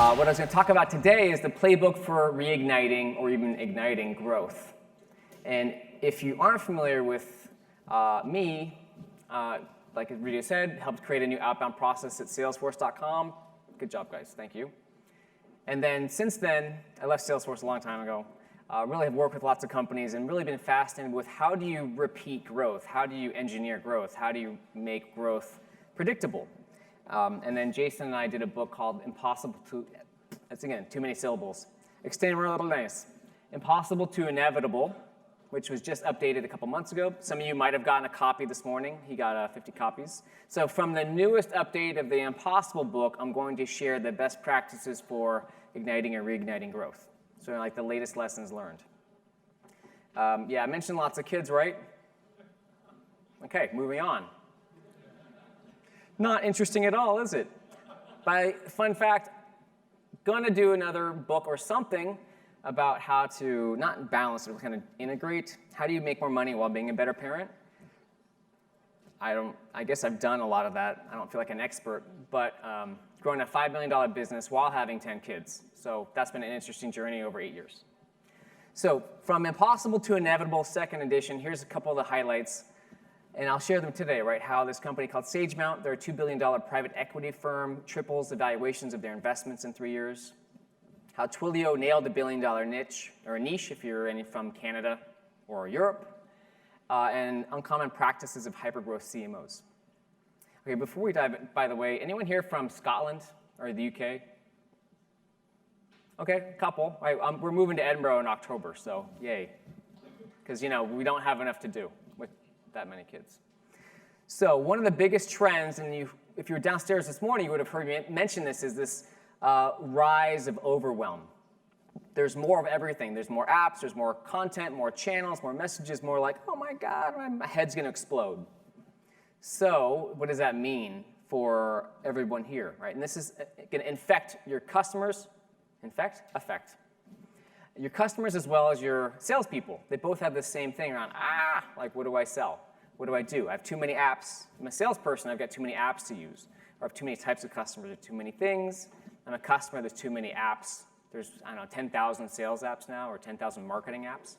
What I was going to talk about today is the playbook for reigniting or even igniting growth. And if you aren't familiar with me, like Rudy said, helped create a new outbound process at salesforce.com. Good job, guys. Thank you. And then since then, I left Salesforce a long time ago. Really have worked with lots of companies and really been fascinated with how do you repeat growth? How do you engineer growth? How do you make growth predictable? And then Jason and I did a book called Impossible to, that's again, too many syllables. Extend a little nice. Impossible to Inevitable, which was just updated a couple months ago. Some of you might have gotten a copy this morning. He got 50 copies. So from the newest update of the Impossible book, I'm going to share the best practices for igniting and reigniting growth. So like the latest lessons learned. Yeah, I mentioned lots of kids, right? Okay, moving on. Not interesting at all, is it? Fun fact, gonna do another book or something about how to, not balance, but kind of integrate. How do you make more money while being a better parent? I guess I've done a lot of that. I don't feel like an expert, but growing a $5 million business while having 10 kids. So that's been an interesting journey over 8 years. So from Impossible to Inevitable, second edition, here's a couple of the highlights. And I'll share them today, right? How this company called SageMount, they're a $2 billion private equity firm, triples the valuations of their investments in 3 years. How Twilio nailed the $1 billion niche, or a niche if you're from Canada or Europe. And uncommon practices of hypergrowth CMOs. Okay, before we dive in, by the way, anyone here from Scotland or the UK? Okay, a couple. Right, we're moving to Edinburgh in October, so yay. Because, we don't have enough to do with that many kids. So one of the biggest trends, and if you were downstairs this morning, you would have heard me mention this, is this rise of overwhelm. There's more of everything. There's more apps, there's more content, more channels, more messages, more like, oh my God, my head's going to explode. So what does that mean for everyone here, right? And this is going to infect your customers, affect your customers as well as your salespeople. They both have the same thing around, like what do I sell? What do I do? I have too many apps. I'm a salesperson, I've got too many apps to use. Or I have too many types of customers, there's too many things. I'm a customer, there's too many apps. There's, 10,000 sales apps now, or 10,000 marketing apps.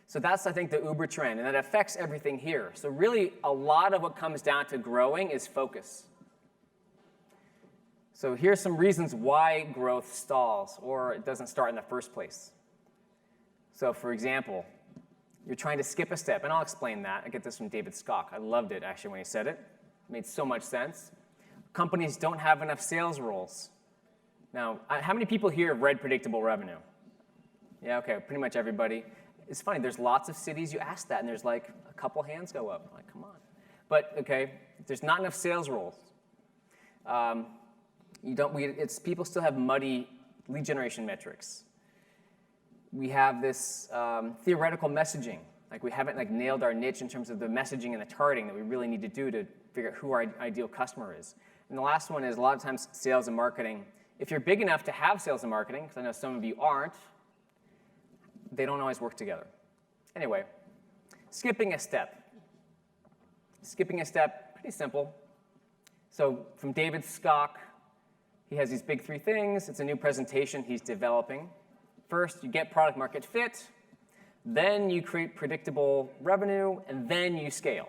So that's, I think, the Uber trend, and that affects everything here. So really, a lot of what comes down to growing is focus. So here's some reasons why growth stalls, or it doesn't start in the first place. So for example, you're trying to skip a step, and I'll explain that. I get this from David Skock. I loved it, actually, when he said it. It made so much sense. Companies don't have enough sales roles. Now, how many people here have read Predictable Revenue? Yeah, okay, pretty much everybody. It's funny, there's lots of cities you ask that, and there's like a couple hands go up. I'm like, come on. But, okay, there's not enough sales roles. People still have muddy lead generation metrics. We have this theoretical messaging. Like we haven't nailed our niche in terms of the messaging and the targeting that we really need to do to figure out who our ideal customer is. And the last one is a lot of times sales and marketing. If you're big enough to have sales and marketing, because I know some of you aren't, they don't always work together. Anyway, skipping a step. Skipping a step, pretty simple. So from David Skock, he has these big 3 things. It's a new presentation he's developing. First, you get product market fit. Then you create predictable revenue. And then you scale.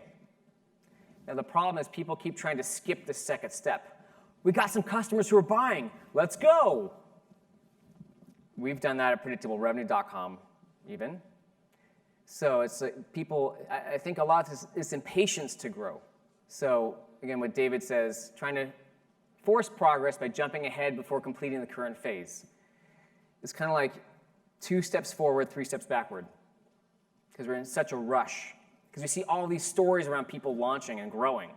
Now the problem is people keep trying to skip the second step. We got some customers who are buying. Let's go. We've done that at predictablerevenue.com even. So it's like I think a lot of this is impatience to grow. So again, what David says, trying to force progress by jumping ahead before completing the current phase. It's kind of like 2 steps forward, 3 steps backward. Because we're in such a rush. Because we see all these stories around people launching and growing.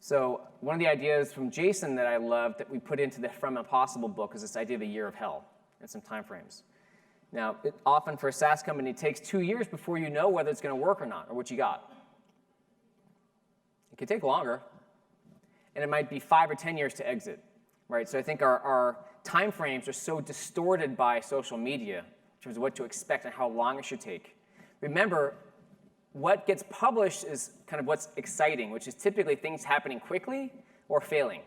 So one of the ideas from Jason that I loved that we put into the From Impossible book is this idea of a year of hell and some time frames. Now, often for a SaaS company, it takes 2 years before you know whether it's going to work or not, or what you got. It could take longer. And it might be 5 or 10 years to exit, right? So I think our time frames are so distorted by social media in terms of what to expect and how long it should take. Remember, what gets published is kind of what's exciting, which is typically things happening quickly or failing.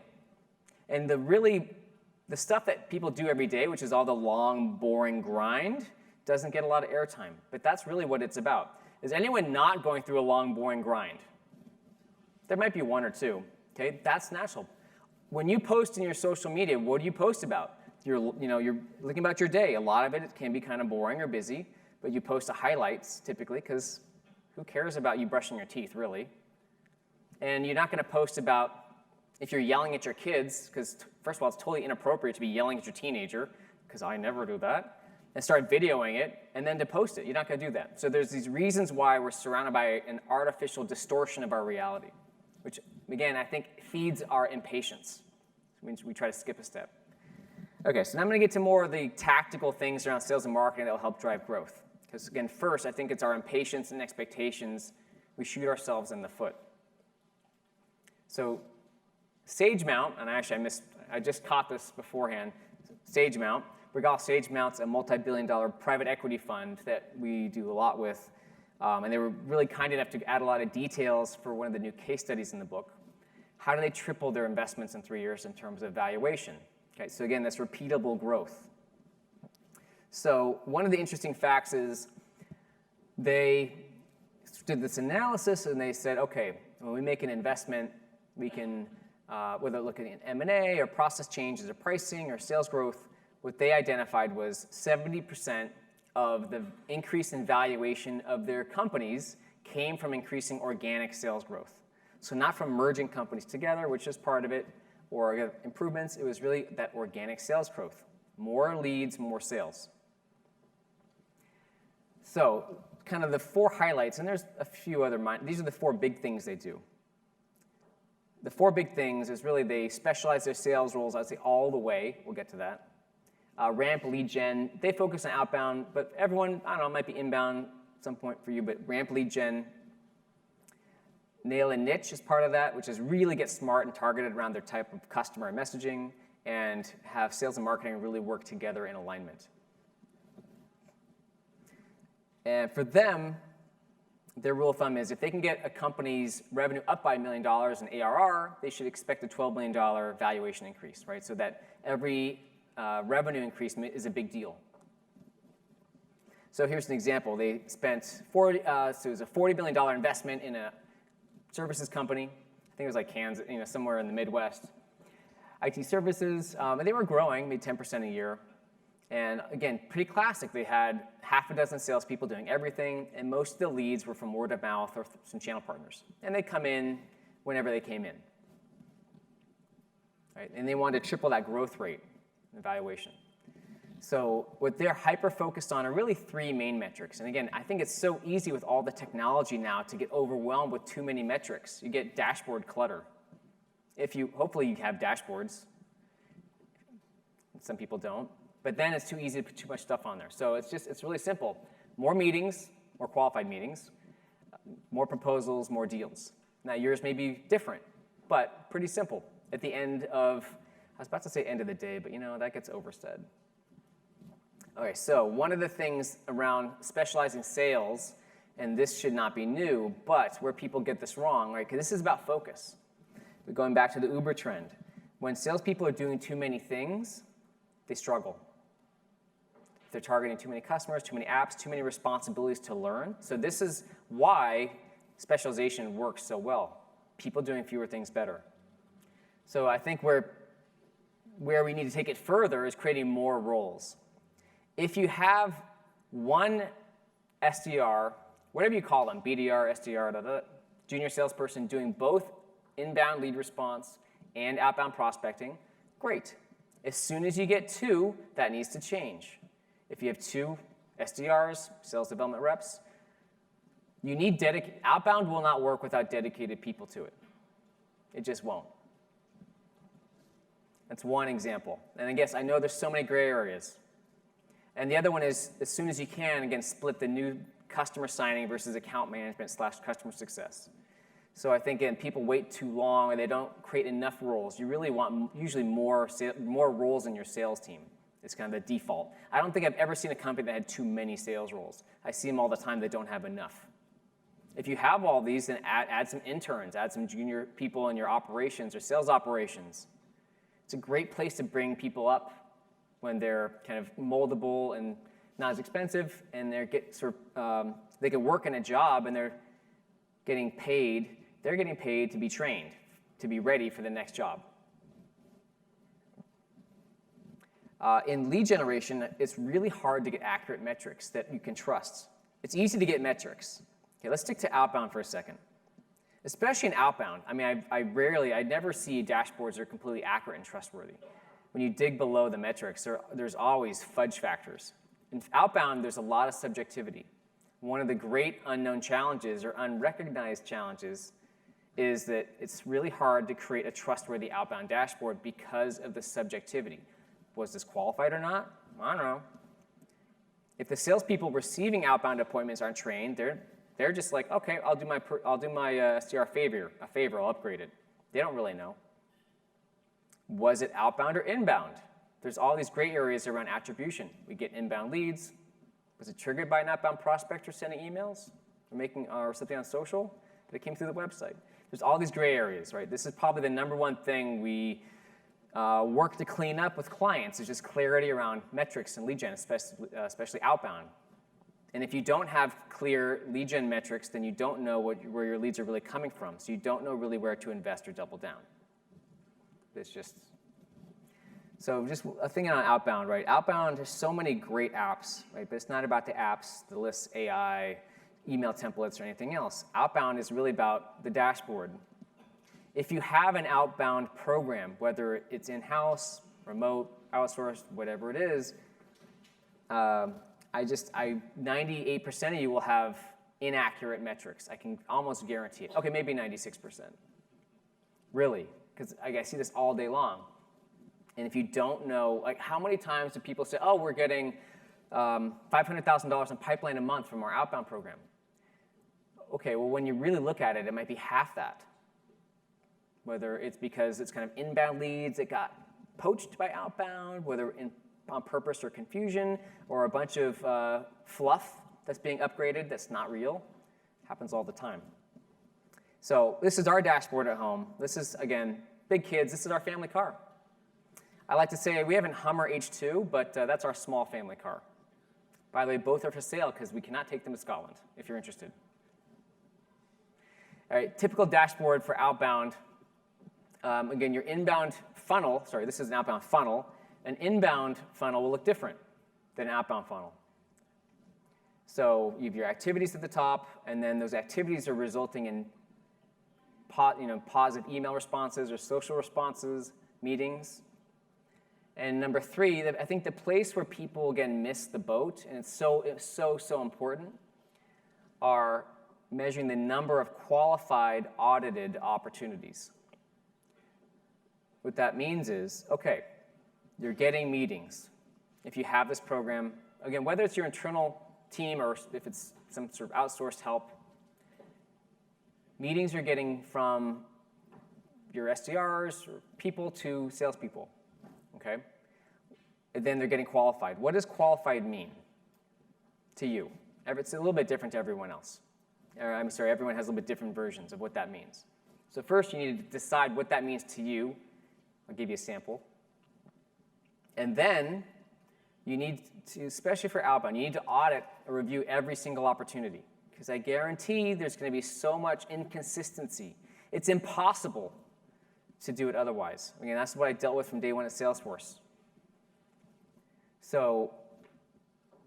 And the stuff that people do every day, which is all the long, boring grind, doesn't get a lot of airtime. But that's really what it's about. Is anyone not going through a long, boring grind? There might be one or two. Okay, that's natural. When you post in your social media, what do you post about? You're looking about your day. A lot of it can be kind of boring or busy, but you post the highlights typically because who cares about you brushing your teeth, really? And you're not going to post about if you're yelling at your kids, because first of all, it's totally inappropriate to be yelling at your teenager, because I never do that, and start videoing it, and then to post it. You're not going to do that. So there's these reasons why we're surrounded by an artificial distortion of our reality, which, again, I think feeds our impatience. It means we try to skip a step. Okay, so now I'm going to get to more of the tactical things around sales and marketing that will help drive growth. Because, again, first, I think it's our impatience and expectations. We shoot ourselves in the foot. So SageMount, and actually I just caught this beforehand, SageMount. Regal SageMount's a multi-billion-dollar private equity fund that we do a lot with. And they were really kind enough to add a lot of details for one of the new case studies in the book. How do they triple their investments in 3 years in terms of valuation? Okay, so again, that's repeatable growth. So one of the interesting facts is they did this analysis and they said, okay, when we make an investment, we can, whether looking at M&A or process changes or pricing or sales growth, what they identified was 70% of the increase in valuation of their companies came from increasing organic sales growth. So not from merging companies together, which is part of it, or improvements. It was really that organic sales growth. More leads, more sales. So kind of the 4 highlights, and there's a few other, these are the 4 big things they do. The 4 big things is really they specialize their sales roles, I'd say all the way. We'll get to that. Ramp lead gen, they focus on outbound, but everyone, I don't know, it might be inbound at some point for you, but ramp lead gen. Nail a niche is part of that, which is really get smart and targeted around their type of customer and messaging, and have sales and marketing really work together in alignment. And for them, their rule of thumb is if they can get a company's revenue up by $1 million in ARR, they should expect a $12 million valuation increase, right? So that every revenue increase is a big deal. So here's an example. They spent so it was a $40 million investment in a services company. I think it was like Kansas, somewhere in the Midwest. IT services, and they were growing, maybe 10% a year. And again, pretty classic. They had half a dozen salespeople doing everything, and most of the leads were from word of mouth or some channel partners. And they come in whenever they came in. Right? And they wanted to triple that growth rate in evaluation. So what they're hyper-focused on are really 3 main metrics. And again, I think it's so easy with all the technology now to get overwhelmed with too many metrics. You get dashboard clutter. Hopefully you have dashboards. Some people don't. But then it's too easy to put too much stuff on there. So it's really simple. More meetings, more qualified meetings, more proposals, more deals. Now yours may be different, but pretty simple. At the end of, I was about to say end of the day, but that gets oversaid. Okay, so one of the things around specializing sales, and this should not be new, but where people get this wrong, right? Because this is about focus. But going back to the Uber trend, when salespeople are doing too many things, they struggle. If they're targeting too many customers, too many apps, too many responsibilities to learn. So this is why specialization works so well. People doing fewer things better. So I think where we need to take it further is creating more roles. If you have one SDR, whatever you call them, BDR, SDR, junior salesperson doing both inbound lead response and outbound prospecting, great. As soon as you get 2, that needs to change. If you have 2 SDRs, sales development reps, you need dedicated. Outbound will not work without dedicated people to it. It just won't. That's one example. And I guess I know there's so many gray areas. And the other one is, as soon as you can, again, split the new customer signing versus account management / customer success. So I think, again, people wait too long or they don't create enough roles. You really want usually more roles in your sales team. It's kind of the default. I don't think I've ever seen a company that had too many sales roles. I see them all the time that don't have enough. If you have all these, then add some interns, add some junior people in your operations or sales operations. It's a great place to bring people up when they're kind of moldable and not as expensive, and they can work in a job and they're getting paid. They're getting paid to be trained, to be ready for the next job. In lead generation, it's really hard to get accurate metrics that you can trust. It's easy to get metrics. Okay, let's stick to outbound for a second. Especially in outbound, I mean, I never see dashboards that are completely accurate and trustworthy. When you dig below the metrics, there's always fudge factors. In outbound, there's a lot of subjectivity. One of the great unknown challenges or unrecognized challenges is that it's really hard to create a trustworthy outbound dashboard because of the subjectivity. Was this qualified or not? I don't know. If the salespeople receiving outbound appointments aren't trained, they're just like, okay, I'll do my SDR a favor, I'll upgrade it. They don't really know. Was it outbound or inbound? There's all these gray areas around attribution. We get inbound leads. Was it triggered by an outbound prospect or sending emails or something on social? But it came through the website. There's all these gray areas, right? This is probably the number one thing we work to clean up with clients, is just clarity around metrics and lead gen, especially outbound. And if you don't have clear lead gen metrics, then you don't know where your leads are really coming from. So you don't know really where to invest or double down. So just a thing on outbound, right? Outbound, there's so many great apps, right? But it's not about the apps, the lists, AI, email templates, or anything else. Outbound is really about the dashboard. If you have an outbound program, whether it's in-house, remote, outsourced, whatever it is, 98% of you will have inaccurate metrics. I can almost guarantee it. Okay, maybe 96%. Really, because I see this all day long. And if you don't know, like, how many times do people say, oh, we're getting $500,000 in pipeline a month from our outbound program? Okay, well, when you really look at it, it might be half that. Whether it's because it's kind of inbound leads that got poached by outbound, whether on purpose or confusion, or a bunch of fluff that's being upgraded that's not real. Happens all the time. So this is our dashboard at home. This is, again, big kids. This is our family car. I like to say we have a Hummer H2, but that's our small family car. By the way, both are for sale because we cannot take them to Scotland, if you're interested. All right, typical dashboard for outbound. Again, your inbound funnel, sorry, this is an outbound funnel. An inbound funnel will look different than an outbound funnel. So you have your activities at the top, and then those activities are resulting in positive email responses or social responses, meetings. And number three, I think the place where people, again, miss the boat, and it's so important, are measuring the number of qualified audited opportunities. What that means is, okay, you're getting meetings. If you have this program, again, whether it's your internal team or if it's some sort of outsourced help, meetings you're getting from your SDRs or people to salespeople, okay? And then they're getting qualified. What does qualified mean to you? It's a little bit different to everyone else. I'm sorry, everyone has a little bit different versions of what that means. So first you need to decide what that means to you. I'll give you a sample. And then you need to, especially for outbound, you need to audit or review every single opportunity. Because I guarantee there's going to be so much inconsistency. It's impossible to do it otherwise. Again, that's what I dealt with from day one at Salesforce. So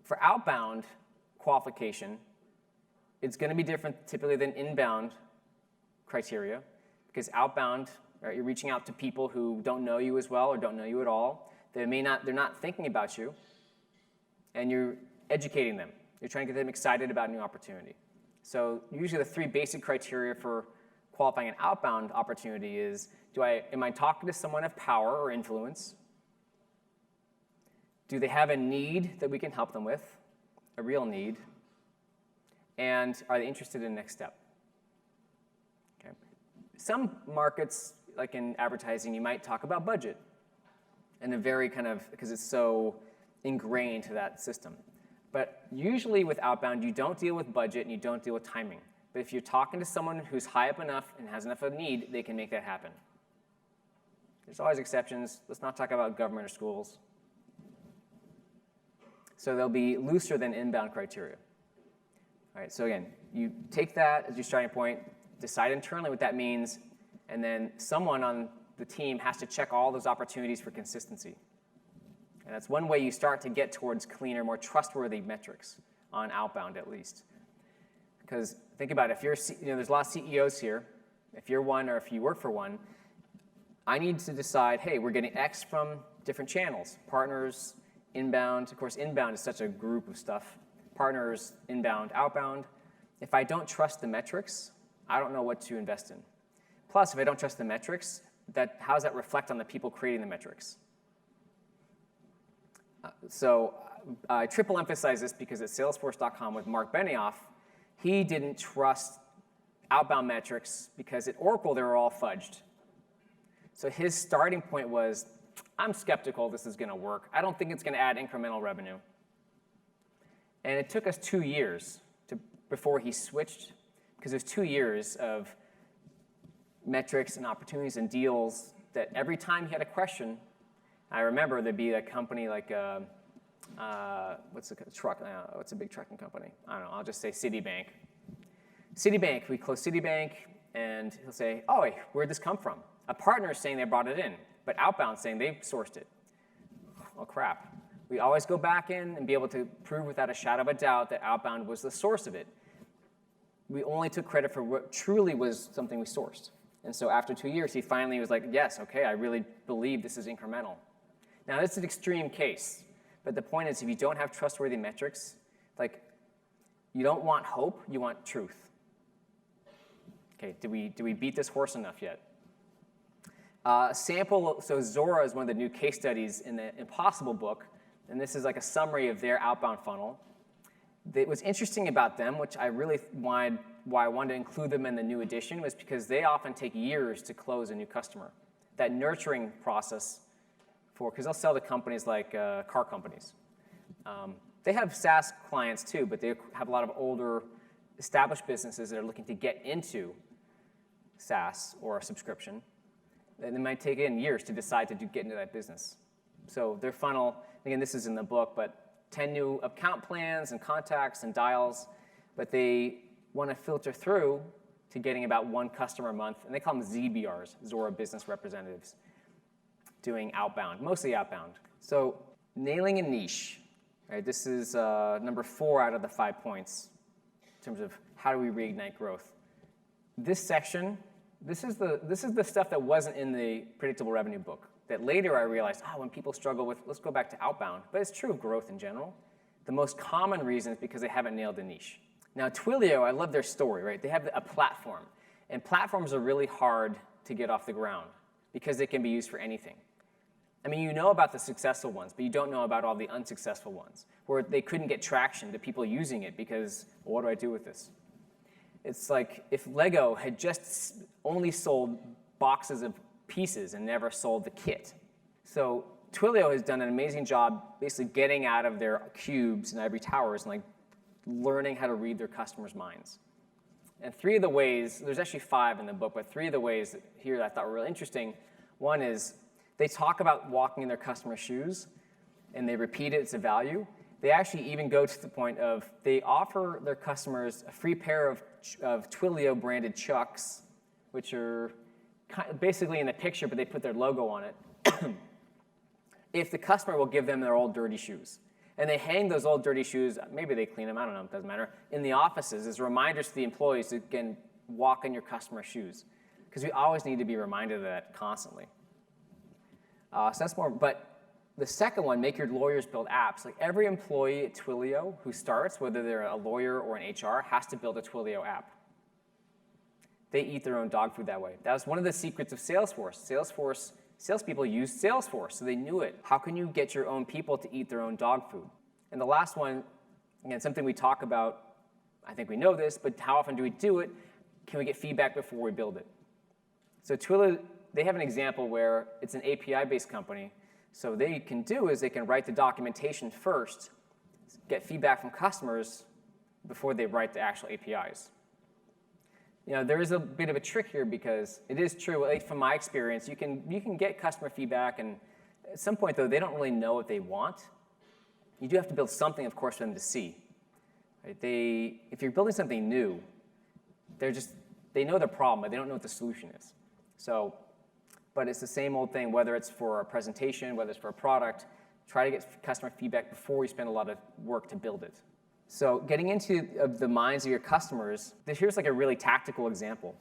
for outbound qualification, it's going to be different typically than inbound criteria. Because outbound, right, you're reaching out to people who don't know you as well or don't know you at all. They're not thinking about you, and you're educating them. You're trying to get them excited about a new opportunity. So usually the three basic criteria for qualifying an outbound opportunity is, am I talking to someone of power or influence? Do they have a need that we can help them with, a real need? And are they interested in the next step? Okay. Some markets, like in advertising, you might talk about budget. And a very because it's so ingrained to that system. But usually with outbound, you don't deal with budget and you don't deal with timing. But if you're talking to someone who's high up enough and has enough of a need, they can make that happen. There's always exceptions. Let's not talk about government or schools. So they'll be looser than inbound criteria. All right, so again, you take that as your starting point, decide internally what that means, and then someone on the team has to check all those opportunities for consistency. And that's one way you start to get towards cleaner, more trustworthy metrics on outbound, at least. Because think about it, if you're, there's a lot of CEOs here. If you're one or if you work for one, I need to decide, hey, we're getting X from different channels, partners, inbound. Of course, inbound is such a group of stuff. Partners, inbound, outbound. If I don't trust the metrics, I don't know what to invest in. Plus, if I don't trust the metrics, how does that reflect on the people creating the metrics? So I triple emphasize this because at Salesforce.com with Mark Benioff, he didn't trust outbound metrics because at Oracle, they were all fudged. So his starting point was, I'm skeptical this is going to work. I don't think it's going to add incremental revenue. And it took us 2 years before he switched, because there's 2 years of metrics and opportunities and deals that every time he had a question, I remember there'd be a company like, what's a big trucking company? I don't know, I'll just say Citibank. Citibank, we close Citibank, and he'll say, oh, wait, where'd this come from? A partner is saying they brought it in, but outbound saying they sourced it. Oh, crap. We always go back in and be able to prove without a shadow of a doubt that outbound was the source of it. We only took credit for what truly was something we sourced. And so after 2 years, he finally was like, yes, okay, I really believe this is incremental. Now, this is an extreme case, but the point is if you don't have trustworthy metrics, like, you don't want hope, you want truth. Okay, do we beat this horse enough yet? Sample, so Ozora is one of the new case studies in the Impossible book, and this is like a summary of their outbound funnel. What's interesting about them, which I really why I wanted to include them in the new edition, was because they often take years to close a new customer. That nurturing process because they'll sell to companies like car companies. They have SaaS clients too, but they have a lot of older established businesses that are looking to get into SaaS or a subscription. And it might take years to decide to get into that business. So their funnel, again, this is in the book, but 10 new account plans and contacts and dials, but they want to filter through to getting about 1 customer a month, and they call them ZBRs, Ozora Business Representatives, doing outbound, mostly outbound. So nailing a niche, right? This is number 4 out of the 5 points in terms of how do we reignite growth. This section, this is the stuff that wasn't in the predictable revenue book. That later I realized, when people struggle with, let's go back to outbound. But it's true of growth in general. The most common reason is because they haven't nailed the niche. Now, Twilio, I love their story, right? They have a platform. And platforms are really hard to get off the ground because they can be used for anything. I mean, you know about the successful ones, but you don't know about all the unsuccessful ones, where they couldn't get traction to people using it because, well, what do I do with this? It's like if Lego had just only sold boxes of pieces and never sold the kit. So Twilio has done an amazing job basically getting out of their cubes and ivory towers and like learning how to read their customers' minds. And 3 of the ways, there's actually 5 in the book, but 3 of the ways here that I thought were really interesting. One is they talk about walking in their customers' shoes, and they repeat it, it's a value. They actually even go to the point of they offer their customers a free pair of Twilio-branded Chucks, which are basically in the picture, but they put their logo on it, if the customer will give them their old dirty shoes. And they hang those old dirty shoes, maybe they clean them, I don't know, it doesn't matter, in the offices as reminders to the employees to, again, walk in your customer's shoes. Because we always need to be reminded of that constantly. So that's more, but the second one, make your lawyers build apps. Like every employee at Twilio who starts, whether they're a lawyer or an HR, has to build a Twilio app. They eat their own dog food that way. That was one of the secrets of Salesforce. Salespeople use Salesforce, so they knew it. How can you get your own people to eat their own dog food? And the last one, again, something we talk about, I think we know this, but how often do we do it? Can we get feedback before we build it? So Twilio, they have an example where it's an API-based company. So what they can do is they can write the documentation first, get feedback from customers before they write the actual APIs. there is a bit of a trick here because it is true, at least from my experience, you can get customer feedback, and at some point, though, they don't really know what they want. You do have to build something, of course, for them to see. Right? If you're building something new, they know the problem, but they don't know what the solution is. So, but it's the same old thing, whether it's for a presentation, whether it's for a product, try to get customer feedback before you spend a lot of work to build it. So getting into the minds of your customers, here's like a really tactical example.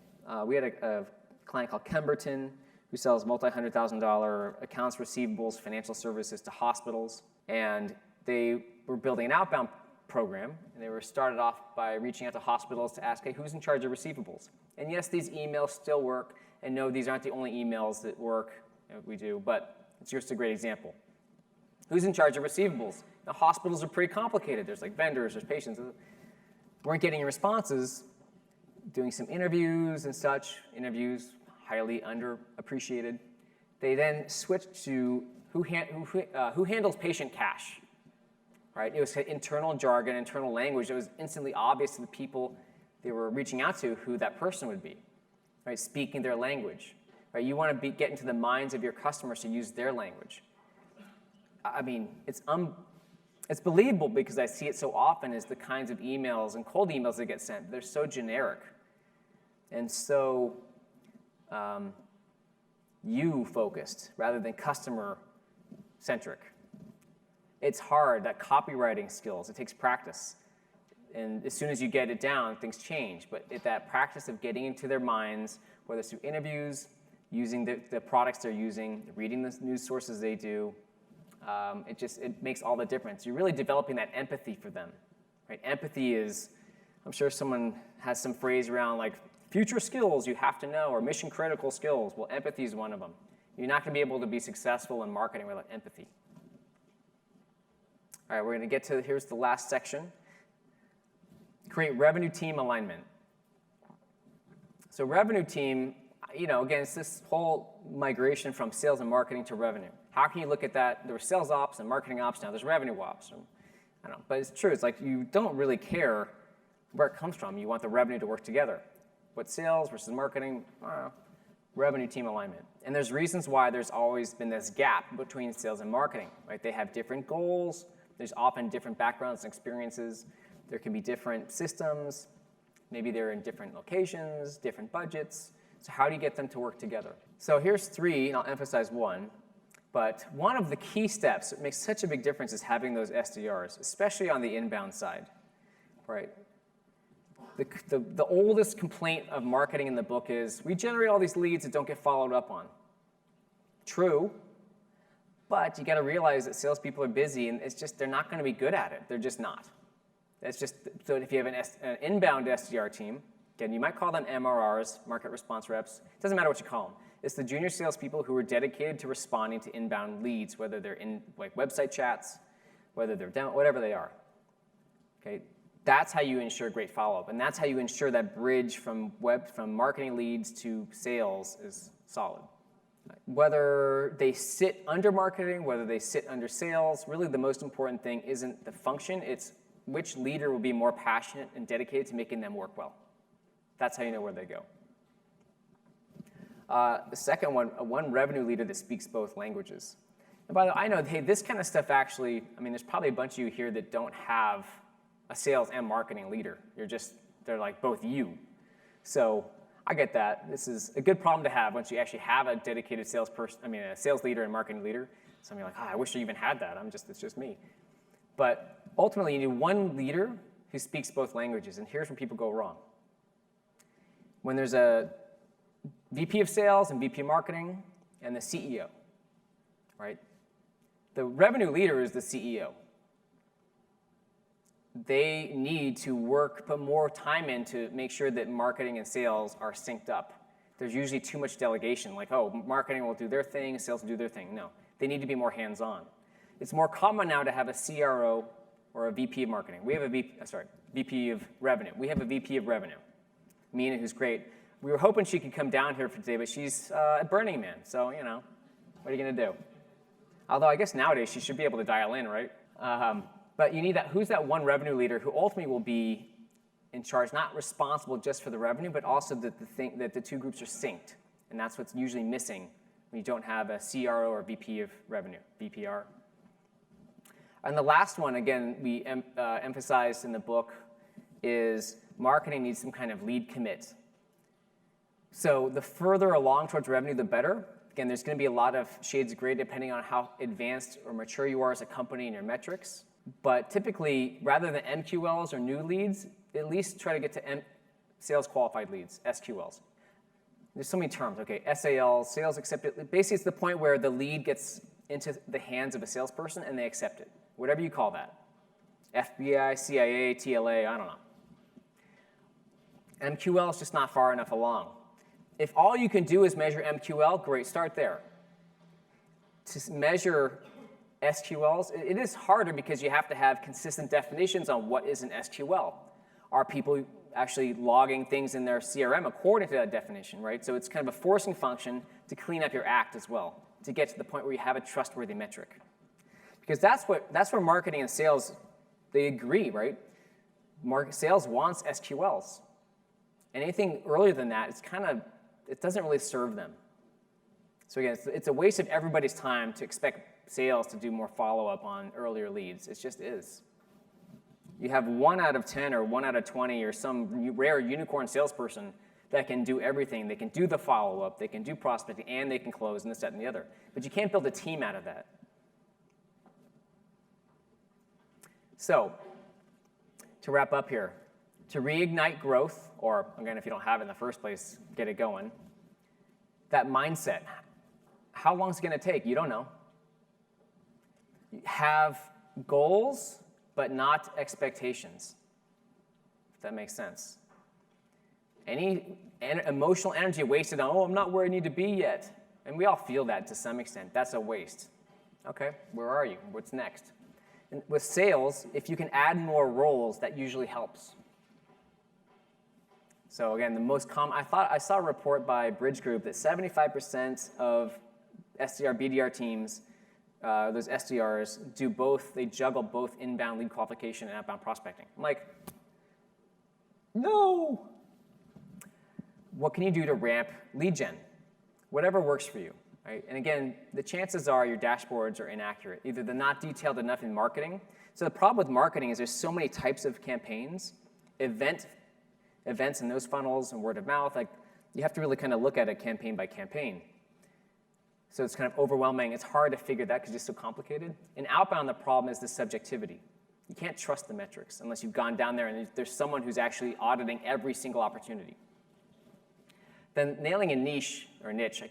We had a client called Kemberton who sells multi-$100,000 accounts receivables, financial services to hospitals. And they were building an outbound program, and they were started off by reaching out to hospitals to ask, hey, who's in charge of receivables? And yes, these emails still work, and no, these aren't the only emails that work. We do, but it's just a great example. Who's in charge of receivables? Now, hospitals are pretty complicated. There's like vendors, there's patients. Weren't getting responses, doing some interviews and such, interviews highly underappreciated. They then switched to who handles patient cash, right? It was internal jargon, internal language. It was instantly obvious to the people they were reaching out to who that person would be, right? Speaking their language, right? You want to get into the minds of your customers to use their language. I mean, it's believable because I see it so often as the kinds of emails and cold emails that get sent. They're so generic and so you-focused rather than customer-centric. It's hard, that copywriting skills, it takes practice. And as soon as you get it down, things change. But that practice of getting into their minds, whether it's through interviews, using the products they're using, reading the news sources they do, it makes all the difference. You're really developing that empathy for them, right? Empathy is, I'm sure someone has some phrase around like future skills you have to know or mission critical skills. Well, empathy is one of them. You're not going to be able to be successful in marketing without empathy. All right, we're going to get to, here's the last section. Create revenue team alignment. So revenue team, again, it's this whole migration from sales and marketing to revenue. How can you look at that? There were sales ops and marketing ops, now there's revenue ops. I don't know, but it's true. It's like you don't really care where it comes from. You want the revenue to work together. What sales versus marketing? Revenue team alignment. And there's reasons why there's always been this gap between sales and marketing, right? They have different goals. There's often different backgrounds and experiences. There can be different systems. Maybe they're in different locations, different budgets. So how do you get them to work together? So here's 3, and I'll emphasize 1. But one of the key steps that makes such a big difference is having those SDRs, especially on the inbound side, right? The oldest complaint of marketing in the book is we generate all these leads that don't get followed up on. True, but you got to realize that salespeople are busy, and it's just they're not going to be good at it. They're just not. That's just so. If you have an inbound SDR team, again, you might call them MRRs, market response reps. It doesn't matter what you call them. It's the junior salespeople who are dedicated to responding to inbound leads, whether they're in like website chats, whether they're down, whatever they are. Okay, that's how you ensure great follow-up, and that's how you ensure that bridge from marketing leads to sales is solid. Whether they sit under marketing, whether they sit under sales, really the most important thing isn't the function, it's which leader will be more passionate and dedicated to making them work well. That's how you know where they go. The second one revenue leader that speaks both languages. And by the way, I know, hey, this kind of stuff actually, there's probably a bunch of you here that don't have a sales and marketing leader. They're like both you. So I get that. This is a good problem to have once you actually have a dedicated salesperson, a sales leader and marketing leader. Some of you are like, I wish I even had that. It's just me. But ultimately, you need one leader who speaks both languages. And here's where people go wrong. When there's a VP of sales and VP of marketing and the CEO, right? The revenue leader is the CEO. They need to put more time in to make sure that marketing and sales are synced up. There's usually too much delegation, like, marketing will do their thing, sales will do their thing. No, they need to be more hands-on. It's more common now to have a CRO or a VP of marketing. We have a VP of revenue. We have a VP of revenue, Mina, who's great. We were hoping she could come down here for today, but she's at Burning Man, so, what are you going to do? Although I guess nowadays she should be able to dial in, right? But you need who's that one revenue leader who ultimately will be in charge, not responsible just for the revenue, but also that the two groups are synced. And that's what's usually missing when you don't have a CRO or VP of revenue, VPR. And the last one, again, we emphasized in the book, is marketing needs some kind of lead commit. So the further along towards revenue, the better. Again, there's going to be a lot of shades of gray depending on how advanced or mature you are as a company in your metrics. But typically, rather than MQLs or new leads, at least try to get to sales qualified leads, SQLs. There's so many terms, okay, SAL, sales accepted. Basically, it's the point where the lead gets into the hands of a salesperson and they accept it, whatever you call that. FBI, CIA, TLA, I don't know. MQL is just not far enough along. If all you can do is measure MQL, great, start there. To measure SQLs, it is harder because you have to have consistent definitions on what is an SQL. Are people actually logging things in their CRM according to that definition, right? So it's kind of a forcing function to clean up your act as well, to get to the point where you have a trustworthy metric. Because that's where marketing and sales, they agree, right? Sales wants SQLs. Anything earlier than that, it doesn't really serve them. So again, it's a waste of everybody's time to expect sales to do more follow-up on earlier leads. It just is. You have 1 out of 10 or 1 out of 20 or some rare unicorn salesperson that can do everything. They can do the follow-up, they can do prospecting, and they can close and this, that, and the other. But you can't build a team out of that. So, to wrap up here, to reignite growth, or again, if you don't have it in the first place, get it going, that mindset, how long is it going to take? You don't know. Have goals, but not expectations, if that makes sense. Any emotional energy wasted on, I'm not where I need to be yet. And we all feel that to some extent. That's a waste. Okay, where are you? What's next? And with sales, if you can add more roles, that usually helps. So again, the most common, I saw a report by Bridge Group that 75% of SDR, BDR teams, those SDRs, they juggle both inbound lead qualification and outbound prospecting. I'm like, no. What can you do to ramp lead gen? Whatever works for you, right? And again, the chances are your dashboards are inaccurate. Either they're not detailed enough in marketing. So the problem with marketing is there's so many types of campaigns, events in those funnels and word of mouth. Like, you have to really kind of look at it campaign by campaign. So it's kind of overwhelming. It's hard to figure that because it's so complicated. In outbound, the problem is the subjectivity. You can't trust the metrics unless you've gone down there and there's someone who's actually auditing every single opportunity. Then nailing a niche, or niche,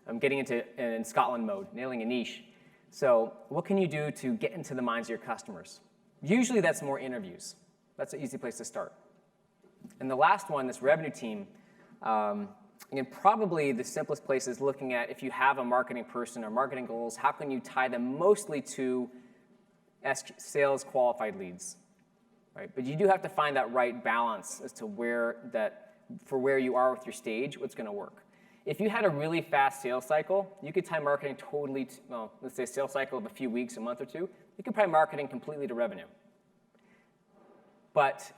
I'm getting into in Scotland mode, nailing a niche. So what can you do to get into the minds of your customers? Usually that's more interviews. That's an easy place to start. And the last one, this revenue team, again, probably the simplest place is looking at if you have a marketing person or marketing goals, how can you tie them mostly to sales qualified leads, right? But you do have to find that right balance as to for where you are with your stage, what's going to work. If you had a really fast sales cycle, you could tie marketing totally let's say a sales cycle of a few weeks, a month or two, you could tie marketing completely to revenue.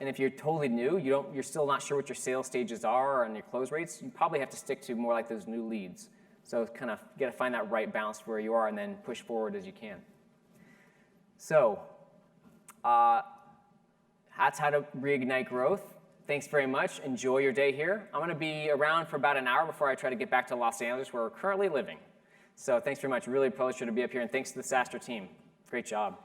And if you're totally new, you're still not sure what your sales stages are and your close rates, you probably have to stick to more like those new leads. So kind of you got to find that right balance where you are and then push forward as you can. So that's how to reignite growth. Thanks very much. Enjoy your day here. I'm going to be around for about an hour before I try to get back to Los Angeles, where we're currently living. So thanks very much. Really a pleasure to be up here, and thanks to the SaaStr team. Great job.